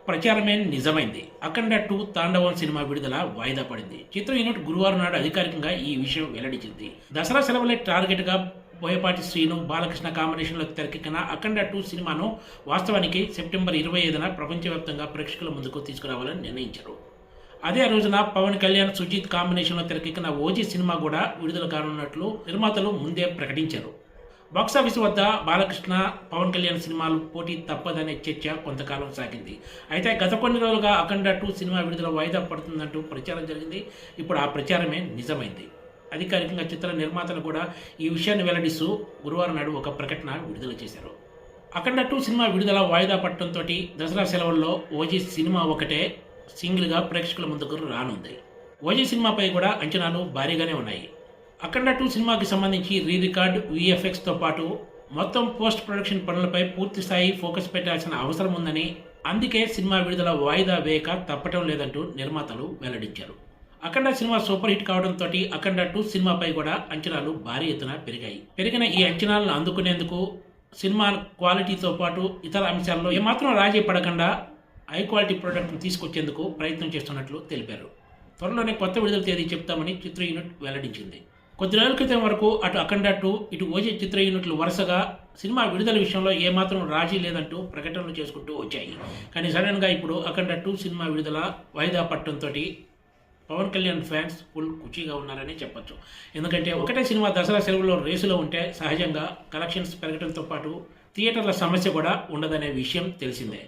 ప్రచారమే నిజమైంది. 'అఖండ 2' తాండవం సినిమా విడుదల వాయిదా పడింది. చిత్ర యూనిట్ గురువారం నాడు అధికారికంగా ఈ విషయం వెల్లడించింది. దసరా సెలవులే టార్గెట్గా బోయపాటి శ్రీను, బాలకృష్ణ కాంబినేషన్లో తెరకెక్కిన 'అఖండ 2' సినిమాను వాస్తవానికి సెప్టెంబర్ 25న ప్రపంచవ్యాప్తంగా ప్రేక్షకుల ముందుకు తీసుకురావాలని నిర్ణయించారు. అదే రోజున పవన్ కళ్యాణ్, సుజీత్ కాంబినేషన్లో తెరకెక్కిన 'ఓజీ' సినిమా కూడా విడుదల కానున్నట్లు నిర్మాతలు ముందే ప్రకటించారు. బాక్సాఫీస్ వద్ద బాలకృష్ణ, పవన్ కళ్యాణ్ సినిమాలు పోటీ తప్పదనే చర్చ కొంతకాలం సాగింది. అయితే గత కొన్ని రోజులుగా 'అఖండ 2' సినిమా విడుదల వాయిదా పడుతుందంటూ ప్రచారం జరిగింది. ఇప్పుడు ఆ ప్రచారమే నిజమైంది. అధికారికంగా చిత్ర నిర్మాతలు కూడా ఈ విషయాన్ని వెల్లడిస్తూ గురువారం నాడు ఒక ప్రకటన విడుదల చేశారు. 'అఖండ 2' సినిమా విడుదల వాయిదా పడటంతో దసరా సెలవుల్లో 'ఓజీ' సినిమా ఒకటే సింగిల్గా ప్రేక్షకుల ముందుకు రానుంది. 'ఓజీ' సినిమాపై కూడా అంచనాలు భారీగానే ఉన్నాయి. 'అఖండ 2' సినిమాకి సంబంధించి రికార్డ్, VFXతో పాటు మొత్తం పోస్ట్ ప్రొడక్షన్ పనులపై పూర్తి స్థాయి ఫోకస్ పెట్టాల్సిన అవసరం ఉందని, అందుకే సినిమా విడుదల వాయిదా వేయక తప్పటం లేదంటూ నిర్మాతలు వెల్లడించారు. 'అఖండ' సినిమా సూపర్ హిట్ కావడంతో 'అఖండ 2' సినిమాపై కూడా అంచనాలు భారీ ఎత్తున పెరిగాయి. పెరిగిన ఈ అంచనాలను అందుకునేందుకు సినిమా క్వాలిటీతో పాటు ఇతర అంశాల్లో ఏమాత్రం రాజీ పడకుండా హై క్వాలిటీ ప్రోడక్ట్ను తీసుకొచ్చేందుకు ప్రయత్నం చేస్తున్నట్లు తెలిపారు. త్వరలోనే కొత్త విడుదల తేదీ చెప్తామని చిత్ర యూనిట్ వెల్లడించింది. కొద్ది రోజుల క్రితం వరకు అటు 'అఖండ 2', ఇటు 'ఓజీ' చిత్ర యూనిట్లు వరుసగా సినిమా విడుదల విషయంలో ఏమాత్రం రాజీ లేదంటూ ప్రకటనలు చేసుకుంటూ వచ్చాయి. కానీ సడన్గా ఇప్పుడు 'అఖండ 2' సినిమా విడుదల వాయిదా పడటంతో పవన్ కళ్యాణ్ ఫ్యాన్స్ ఫుల్ ఖుషీగా ఉన్నారని చెప్పొచ్చు. ఎందుకంటే ఒకటే సినిమా దసరా సెలవుల్లో రేసులో ఉంటే సహజంగా కలెక్షన్స్ పెరగడంతో పాటు థియేటర్ల సమస్య కూడా ఉండదనే విషయం తెలిసిందే.